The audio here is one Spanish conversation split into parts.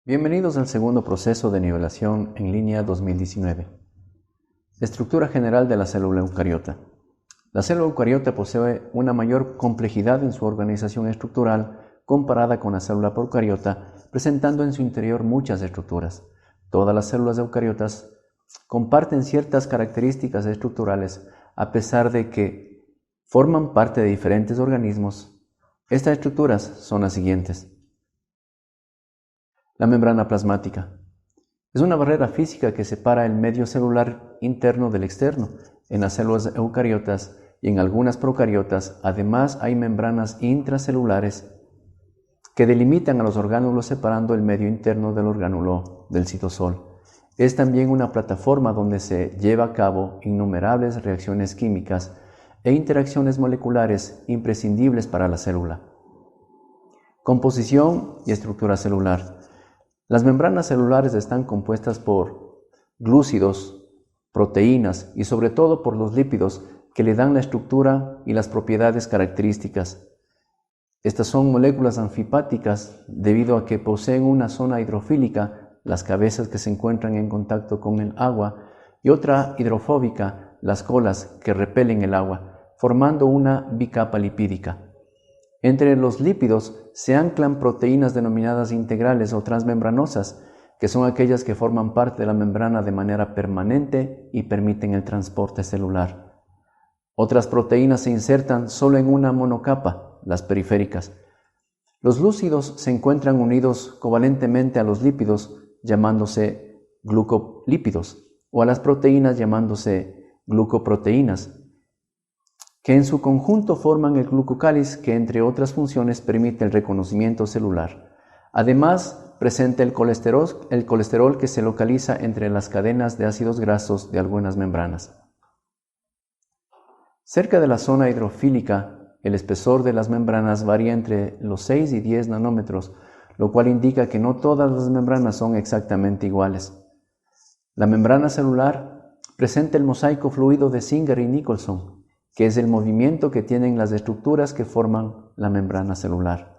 Bienvenidos al segundo proceso de nivelación en línea 2019. Estructura general de la célula eucariota. La célula eucariota posee una mayor complejidad en su organización estructural comparada con la célula procariota, presentando en su interior muchas estructuras. Todas las células eucariotas comparten ciertas características estructurales, a pesar de que forman parte de diferentes organismos. Estas estructuras son las siguientes. La membrana plasmática. Es una barrera física que separa el medio celular interno del externo. En las células eucariotas y en algunas procariotas, además, hay membranas intracelulares que delimitan a los orgánulos separando el medio interno del orgánulo del citosol. Es también una plataforma donde se lleva a cabo innumerables reacciones químicas e interacciones moleculares imprescindibles para la célula. Composición y estructura celular. Las membranas celulares están compuestas por glúcidos, proteínas y sobre todo por los lípidos que le dan la estructura y las propiedades características. Estas son moléculas anfipáticas debido a que poseen una zona hidrofílica, las cabezas que se encuentran en contacto con el agua, y otra hidrofóbica, las colas que repelen el agua, formando una bicapa lipídica. Entre los lípidos se anclan proteínas denominadas integrales o transmembranosas, que son aquellas que forman parte de la membrana de manera permanente y permiten el transporte celular. Otras proteínas se insertan solo en una monocapa, las periféricas. Los glúcidos se encuentran unidos covalentemente a los lípidos, llamándose glucolípidos, o a las proteínas llamándose glucoproteínas, que en su conjunto forman el glucocáliz que, entre otras funciones, permite el reconocimiento celular. Además, presenta el colesterol que se localiza entre las cadenas de ácidos grasos de algunas membranas. Cerca de la zona hidrofílica, el espesor de las membranas varía entre los 6 y 10 nanómetros, lo cual indica que no todas las membranas son exactamente iguales. La membrana celular presenta el mosaico fluido de Singer y Nicholson, que es el movimiento que tienen las estructuras que forman la membrana celular.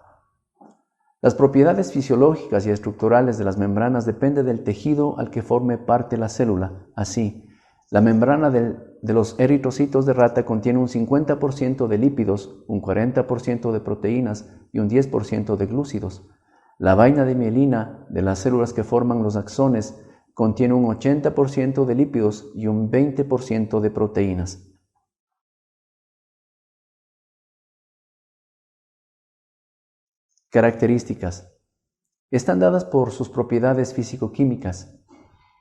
Las propiedades fisiológicas y estructurales de las membranas dependen del tejido al que forme parte la célula. Así, la membrana de los eritrocitos de rata contiene un 50% de lípidos, un 40% de proteínas y un 10% de glúcidos. La vaina de mielina de las células que forman los axones contiene un 80% de lípidos y un 20% de proteínas. Características. Están dadas por sus propiedades físico-químicas.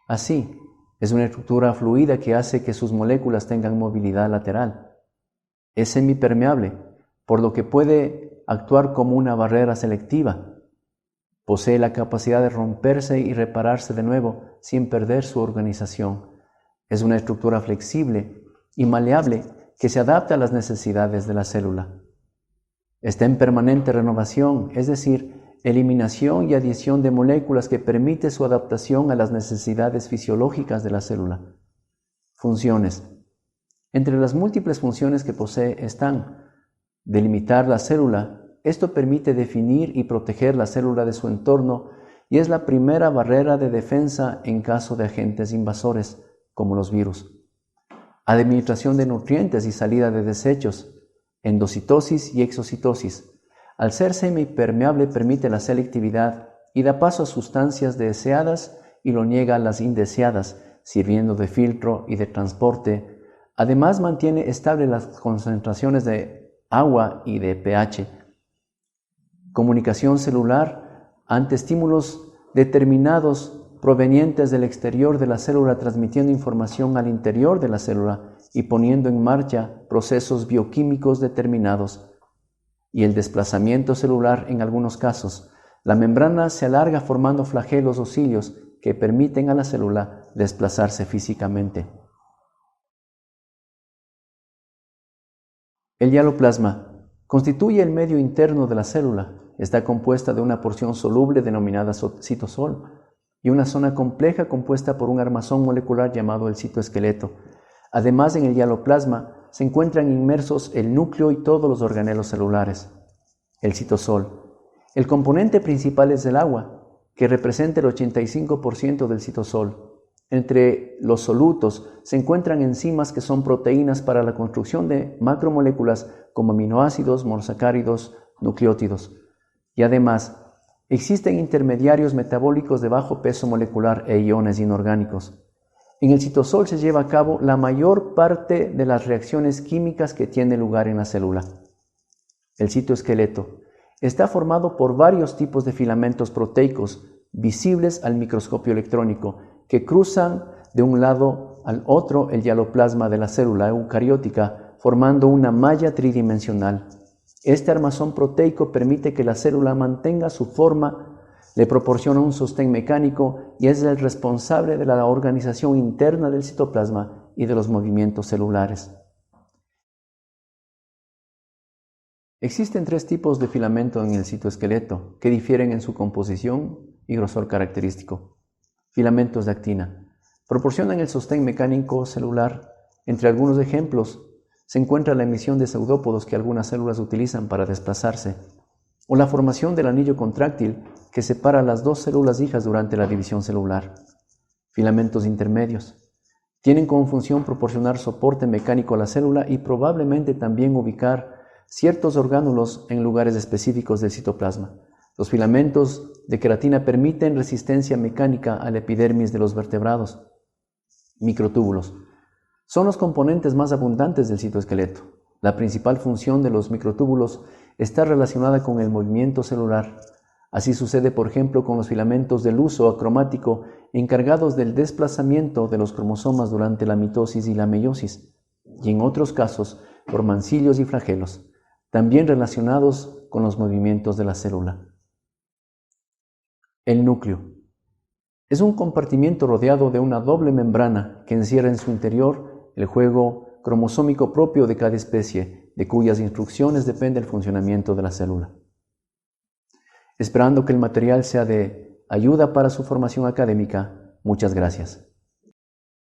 Así, es una estructura fluida que hace que sus moléculas tengan movilidad lateral. Es semipermeable, por lo que puede actuar como una barrera selectiva. Posee la capacidad de romperse y repararse de nuevo sin perder su organización. Es una estructura flexible y maleable que se adapta a las necesidades de la célula. Está en permanente renovación, es decir, eliminación y adición de moléculas que permite su adaptación a las necesidades fisiológicas de la célula. Funciones. Entre las múltiples funciones que posee están delimitar la célula. Esto permite definir y proteger la célula de su entorno y es la primera barrera de defensa en caso de agentes invasores, como los virus. Administración de nutrientes y salida de desechos. Endocitosis y exocitosis. Al ser semipermeable permite la selectividad y da paso a sustancias deseadas y lo niega a las indeseadas, sirviendo de filtro y de transporte. Además mantiene estables las concentraciones de agua y de pH. Comunicación celular ante estímulos determinados provenientes del exterior de la célula, transmitiendo información al interior de la célula y poniendo en marcha procesos bioquímicos determinados. Y el desplazamiento celular en algunos casos. La membrana se alarga formando flagelos o cilios que permiten a la célula desplazarse físicamente. El hialoplasma constituye el medio interno de la célula. Está compuesta de una porción soluble denominada citosol y una zona compleja compuesta por un armazón molecular llamado el citoesqueleto. Además, en el hialoplasma se encuentran inmersos el núcleo y todos los organelos celulares. El citosol. El componente principal es el agua, que representa el 85% del citosol. Entre los solutos se encuentran enzimas que son proteínas para la construcción de macromoléculas como aminoácidos, monosacáridos, nucleótidos. Y además, existen intermediarios metabólicos de bajo peso molecular e iones inorgánicos. En el citosol se lleva a cabo la mayor parte de las reacciones químicas que tienen lugar en la célula. El citoesqueleto está formado por varios tipos de filamentos proteicos visibles al microscopio electrónico que cruzan de un lado al otro el hialoplasma de la célula eucariótica formando una malla tridimensional. Este armazón proteico permite que la célula mantenga su forma, le proporciona un sostén mecánico y es el responsable de la organización interna del citoplasma y de los movimientos celulares. Existen 3 tipos de filamento en el citoesqueleto que difieren en su composición y grosor característico. Filamentos de actina proporcionan el sostén mecánico celular. Entre algunos ejemplos se encuentra la emisión de pseudópodos que algunas células utilizan para desplazarse, o la formación del anillo contráctil que separa las 2 células hijas durante la división celular. Filamentos intermedios tienen como función proporcionar soporte mecánico a la célula y probablemente también ubicar ciertos orgánulos en lugares específicos del citoplasma. Los filamentos de queratina permiten resistencia mecánica a la epidermis de los vertebrados. Microtúbulos son los componentes más abundantes del citoesqueleto. La principal función de los microtúbulos está relacionada con el movimiento celular. Así sucede, por ejemplo, con los filamentos del uso acromático encargados del desplazamiento de los cromosomas durante la mitosis y la meiosis, y en otros casos por mancillos y flagelos, también relacionados con los movimientos de la célula. El núcleo es un compartimiento rodeado de una doble membrana que encierra en su interior el juego cromosómico propio de cada especie, de cuyas instrucciones depende el funcionamiento de la célula. Esperando que el material sea de ayuda para su formación académica, muchas gracias.